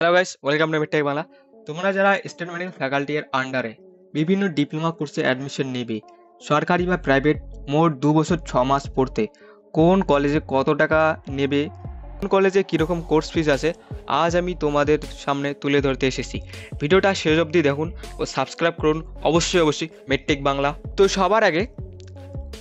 Hello guys, welcome to Midtech Bangla. তোমরা যারা state medical faculty এর আন্ডারে বিভিন্ন ডিপ্লোমা কোর্সে অ্যাডমিশন নেবে, সরকারি বা প্রাইভেট, মোট 2 বছর 6 মাস পড়তে কোন কলেজে কত টাকা নেবে, কোন কলেজে কীরকম কোর্স ফিস আছে, আজ আমি তোমাদের সামনে তুলে ধরতে এসেছি। ভিডিওটা শেষ অবধি দেখুন ও সাবস্ক্রাইব করুন অবশ্যই মিডটেক বাংলা। তো সবার আগে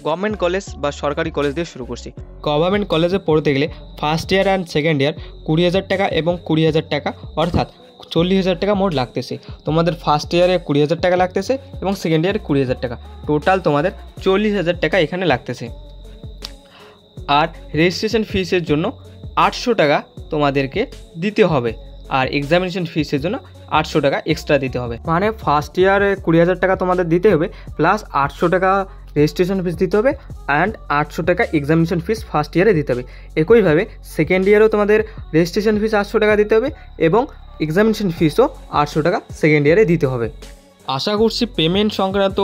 গভর্নমেন্ট কলেজ বা সরকারি কলেজ দিয়ে শুরু করছি। গভর্নমেন্ট কলেজে পড়তে গেলে ফার্স্ট ইয়ার অ্যান্ড সেকেন্ড ইয়ার 20,000 টাকা এবং 20,000 টাকা অর্থাৎ 40,000 টাকা মোট লাগতেছে। তোমাদের ফার্স্ট ইয়ারে 20,000 টাকা লাগতেছে এবং সেকেন্ড ইয়ারে 20,000 টাকা, টোটাল তোমাদের 40,000 টাকা এখানে লাগতেছে। আর রেজিস্ট্রেশন ফিসের জন্য 800 টাকা তোমাদেরকে দিতে হবে, আর এক্সামিনেশন ফিসের জন্য 800 টাকা এক্সট্রা দিতে হবে। মানে ফার্স্ট ইয়ারে 20,000 টাকা তোমাদের দিতে হবে, প্লাস 800 টাকা রেজিস্ট্রেশন ফিস দিতে হবে, অ্যান্ড 800 টাকা এক্সামিনেশন ফিস ফার্স্ট ইয়ারে দিতে হবে। একইভাবে সেকেন্ড ইয়ারেও তোমাদের রেজিস্ট্রেশন ফিস 800 টাকা দিতে হবে এবং এক্সামিনেশন ফিসও 800 টাকা সেকেন্ড ইয়ারে দিতে হবে। আশা করছি পেমেন্ট সংক্রান্ত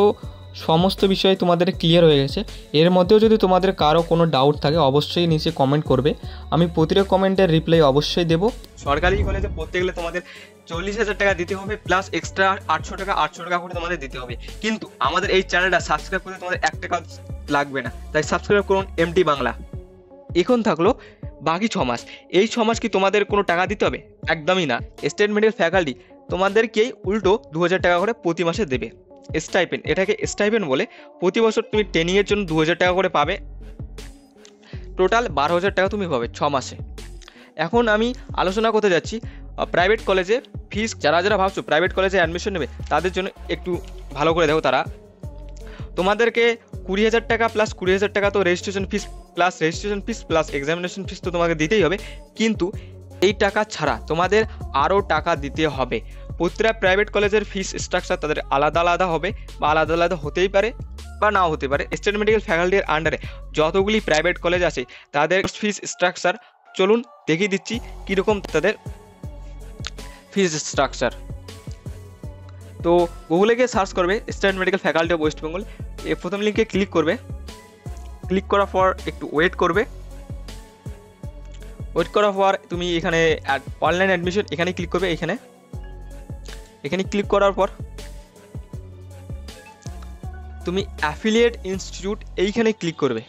সমস্ত বিষয় তোমাদের ক্লিয়ার হয়ে গেছে। এর মধ্যেও যদি তোমাদের কারো কোনো ডাউট থাকে অবশ্যই নিচে কমেন্ট করবে, আমি প্রতিটা কমেন্টের রিপ্লাই অবশ্যই দেবো। সরকারি কলেজে পড়তে গেলে তোমাদের 40,000 টাকা দিতে হবে, প্লাস এক্সট্রা 800 টাকা করে তোমাদের দিতে হবে। কিন্তু আমাদের এই চ্যানেলটা সাবস্ক্রাইব করতে তোমাদের 1 টাকা লাগবে না, তাই সাবস্ক্রাইব করুন এমটি বাংলা। এখন থাকলো বাকি 6 মাস। এই 6 মাস কি তোমাদের কোনো টাকা দিতে হবে? একদমই না। স্টেট মেডিকেল ফ্যাকাল্টি তোমাদেরকেই উল্টো 2,000 টাকা করে প্রতি মাসে দেবে স্টাইপেন্ড। এটাকে স্টাইপেন্ড বলে। প্রতি বছর তুমি ট্রেনিংয়ের জন্য 2,000 টাকা করে পাবে, টোটাল 12,000 টাকা তুমি পাবে 6 মাসে। এখন আমি আলোচনা করতে যাচ্ছি প্রাইভেট কলেজে ফিস। যারা যারা ভাবছো প্রাইভেট কলেজে অ্যাডমিশন নেবে তাদের জন্য একটু ভালো করে দেখো। তারা তোমাদেরকে 20,000 টাকা প্লাস 20,000 টাকা তো registration fees plus examination fees তো তোমাকে দিতেই হবে, কিন্তু এই টাকা ছাড়া তোমাদের আরও টাকা দিতে হবে। প্রতিটা প্রাইভেট কলেজের ফিস স্ট্রাকচার তাদের আলাদা আলাদা হবে, বা আলাদা আলাদা হতেই পারে বা নাও হতে পারে। স্টেট মেডিকেল ফ্যাকাল্টির আন্ডারে যতগুলি প্রাইভেট কলেজ আছে তাদের ফিস স্ট্রাকচার চলুন দেখিয়ে দিচ্ছি কীরকম তাদের ফিস স্ট্রাকচার। তো গুগলে গিয়ে সার্চ করবে state medical faculty of West Bengal, প্রথম লিঙ্কে ক্লিক করবে। ক্লিক করার পর একটু ওয়েট করার পর তুমি এখানে অনলাইন অ্যাডমিশন এখানে ক্লিক করবে। এখানে ক্লিক করার পর তুমি অ্যাফিলিয়েট ইনস্টিটিউট এইখানে ক্লিক করবে।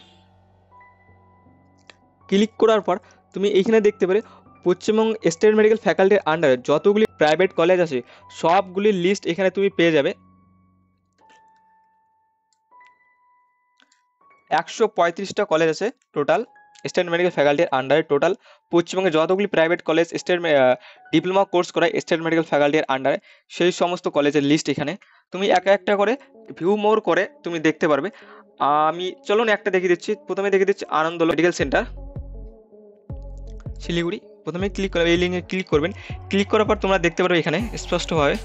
ক্লিক করার পর তুমি এইখানে দেখতে পারে পশ্চিমবঙ্গ স্টেট মেডিকেল ফ্যাকাল্টির আন্ডারে যতগুলি প্রাইভেট কলেজ আছে সবগুলির লিস্ট এখানে তুমি পেয়ে যাবে। 135টা কলেজ আছে টোটাল স্টেট মেডিকেল ফ্যাকাল্টির আন্ডারে। টোটাল পশ্চিমবঙ্গে যতগুলি প্রাইভেট কলেজ ডিপ্লোমা কোর্স করায় স্টেট মেডিকেল ফ্যাকাল্টির আন্ডারে, সেই সমস্ত কলেজের লিস্ট এখানে তুমি একটা করে ভিউ মোর করে তুমি দেখতে পারবে। আমি চলুন একটা দেখিয়ে দিচ্ছি। প্রথমে দেখিয়ে দিচ্ছি আনন্দ মেডিকেল সেন্টার শিলিগুড়ি। প্রথমে ক্লিক করে এই লিঙ্কে ক্লিক করবেন। ক্লিক করার পর তোমরা দেখতে পারবে এখানে স্পষ্টভাবে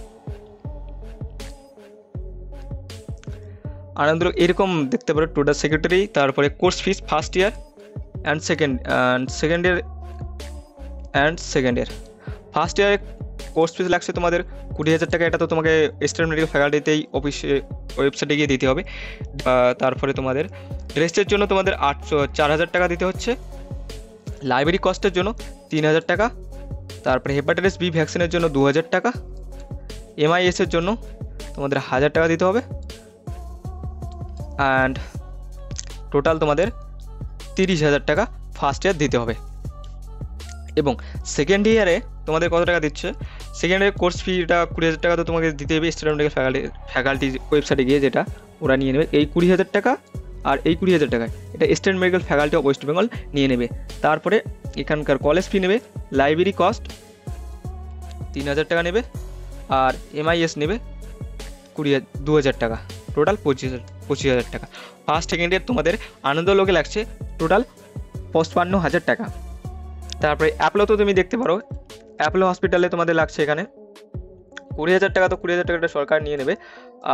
আনন্দ এরকম দেখতে পারো টোটাল সেক্রেটারি, তারপরে course fees first year and second year. First ইয়ারে কোর্স ফিস লাগছে তোমাদের 20,000 টাকা। এটা তো তোমাকে স্টেট মেডিকেল ফ্যাকাল্টিতেই অফিসে ওয়েবসাইটে গিয়ে দিতে হবে। তারপরে তোমাদের ড্রেসের জন্য তোমাদের 4,000 টাকা দিতে হচ্ছে। লাইব্রেরি কস্টের জন্য 3,000 টাকা। তারপরে হেপাটাইটিস বি ভ্যাকসিনের জন্য 2,000 টাকা। MIS-এর জন্য তোমাদের 1,000 টাকা দিতে হবে, অ্যান্ড টোটাল তোমাদের 30,000 টাকা ফার্স্ট ইয়ার দিতে হবে। এবং সেকেন্ড ইয়ারে তোমাদের কত টাকা দিচ্ছে? সেকেন্ড ইয়ার কোর্স ফিটা 20,000 টাকা তো তোমাকে দিতে হবে স্টেট মেডিকেল ফ্যাকাল্টি ওয়েবসাইটে গিয়ে, যেটা ওরা নিয়ে নেবে। এই 20,000 টাকা আর এই 20,000 টাকা এটা state medical faculty of West Bengal নিয়ে নেবে। তারপরে এখানকার কলেজ ফি নেবে, লাইব্রেরি কস্ট 3,000 টাকা নেবে, আর MIS নেবে 2,000 টাকা, টোটাল 25,000 টাকা। ফার্স্ট সেকেন্ড ইয়ার তোমাদের আনন্দলোকে লাগছে টোটাল 55,000 টাকা। তারপরে অ্যাপলো তো তুমি দেখতে পারো, অ্যাপলো হসপিটালে তোমাদের লাগছে এখানে 20,000 টাকা। তো 20,000 টাকাটা সরকার নিয়ে নেবে।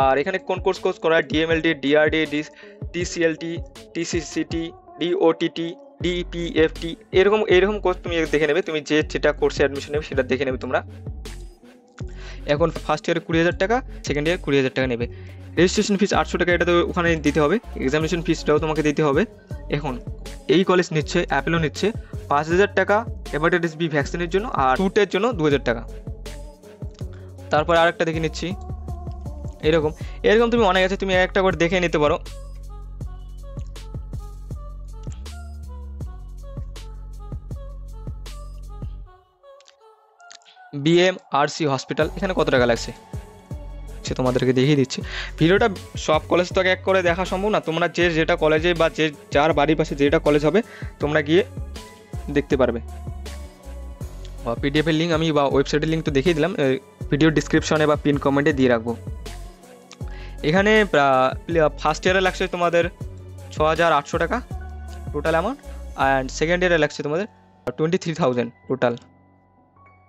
আর এখানে কোন কোর্স করা হয়? DMLT, DRD, DCLT, TCCT, DOTT, DPFT, এরকম কোর্স তুমি দেখে নেবে। তুমি যেটা কোর্সে অ্যাডমিশন নেবে সেটা দেখে নেবে তোমরা। এখন ফার্স্ট ইয়ারে 20,000 টাকা, সেকেন্ড ইয়ার 20,000 টাকা নেবে। রেজিস্ট্রেশন ফিস 800 টাকা, এটা তো ওখানে দিতে হবে। এক্সামিনেশন ফিসটাও তোমাকে দিতে হবে। এখন এই কলেজ নিচ্ছে, অ্যাপেলো নিচ্ছে 5000 টাকা হেপাটাইটিস বি ভ্যাকসিনের জন্য, আর টুটের জন্য 2000 টাকা। তারপর আরেকটা দেখে নিচ্ছি, এরকম এরকম তুমি অনেক আছে, তুমি একটা করে দেখে নিতে পারো। BMRC হসপিটাল, এখানে কত টাকা লাগছে সে তোমাদেরকে দেখিয়ে দিচ্ছি। ভিডিওটা সব কলেজ তো এক করে দেখা সম্ভব না, তোমরা যেটা কলেজে বা যার বাড়ির পাশে যেটা কলেজ হবে তোমরা গিয়ে দেখতে পারবে। PDF এর লিঙ্ক আমি বা ওয়েবসাইটের লিঙ্ক তো দেখিয়ে দিলাম, ভিডিও ডিসক্রিপশনে বা পিন কমেন্টে দিয়ে রাখবো। এখানে ফার্স্ট ইয়ারে লাগছে তোমাদের 6800 টাকা টোটাল অ্যামাউন্ট, অ্যান্ড সেকেন্ড ইয়ারে লাগছে তোমাদের 23,000 টোটাল।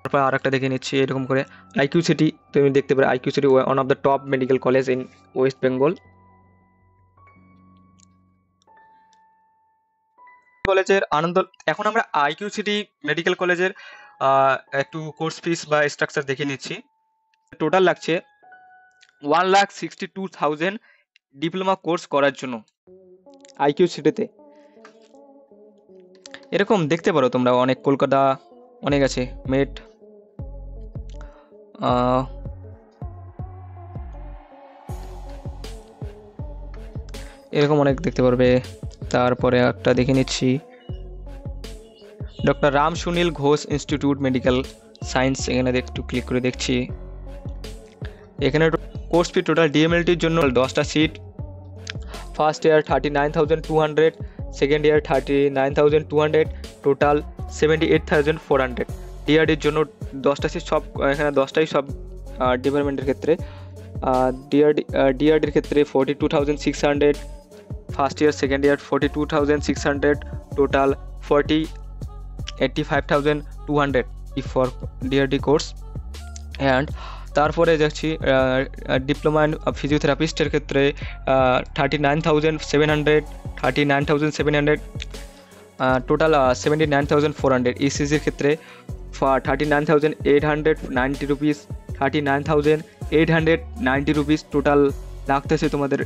তারপর আর একটা দেখে নিচ্ছি এরকম করে, IQ সিটি তুমি দেখতে পারো। IQ city one of the top medical college in West Bengal. কলেজের আনন্দ, এখন আমরা IQ সিটি মেডিকেল কলেজের একটু কোর্স ফিস বা স্ট্রাকচার দেখে নিচ্ছি। টোটাল লাগছে 1,62,000 ডিপ্লোমা কোর্স করার জন্য IQ সিটিতে। এরকম দেখতে পারো তোমরা, অনেক কলকাতা অনেক আছে, মেট এরকম অনেক দেখতে পারবে। তারপরে একটা দেখে নিচ্ছি, doctor Ram Sunil Ghosh institute medical science, এখানে একটু ক্লিক করে দেখছি। এখানে কোর্স ফি টোটাল DMLTর জন্য 10টা seat, first year 39,200, second year 39,200, total 78,400। DRDর জন্য 10টা সিট, সব এখানে 10টাই সব ডিপার্টমেন্টের ক্ষেত্রে। DRDর ক্ষেত্রে 42,600, first year second year 42,600, total 85,200 for DRD course. And তারপরে যাচ্ছি ডিপ্লোমা ইন ফিজিওথেরাপিস্টের ক্ষেত্রে 39,700, টোটাল 79,400। ECGর ক্ষেত্রে 39,890 রুপিস, 39,890 রুপিস, টোটাল লাগতেছে তোমাদের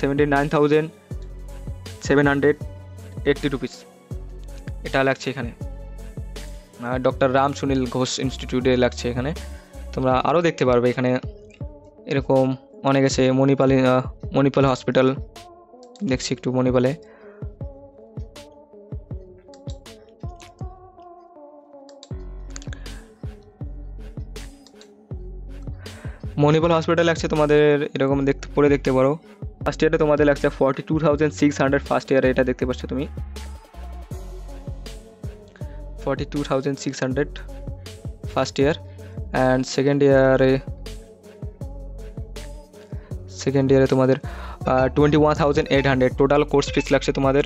79,780 রুপিস, এটা লাগছে এখানে। ডক্টর রাম সুনীল ঘোষ ইনস্টিটিউটে লাগছে এখানে। তোমরা আরও দেখতে পারবে এখানে এরকম অনেক আছে। মণিপাল হসপিটাল দেখছি একটু, মণিপালে হসপিটাল লাগছে তোমাদের, এরকম পড়ে দেখতে পারো। ফার্স্ট ইয়ারে তোমাদের লাগছে 42,600, ফার্স্ট ইয়ারে এটা দেখতে পাচ্ছ তুমি 42,600 ফার্স্ট ইয়ার। অ্যান্ড সেকেন্ড ইয়ারে তোমাদের 21,800 টোটাল কোর্স ফিস লাগছে তোমাদের।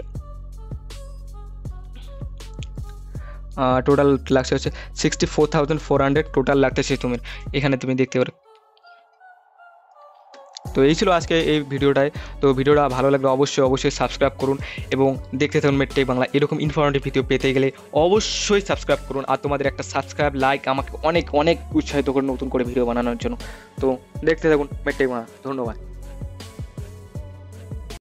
টোটাল লাগছে হচ্ছে 64,400 টোটাল লাগতেছে তুমি এখানে, তুমি দেখতে পারো। তো এই ছিল আজকে এই ভিডিওটায়। তো ভিডিওটা ভালো লাগলে অবশ্যই সাবস্ক্রাইব করুন এবং দেখতে থাকুন মেডটেক বাংলা। এরকম ইনফরমেটিভ ভিডিও পেতে গেলে অবশ্যই সাবস্ক্রাইব করুন, আর তোমাদের একটা সাবস্ক্রাইব লাইক আমাকে অনেক উৎসাহিত করে নতুন করে ভিডিও বানানোর জন্য। তো দেখতে থাকুন মেডটেক বাংলা। ধন্যবাদ।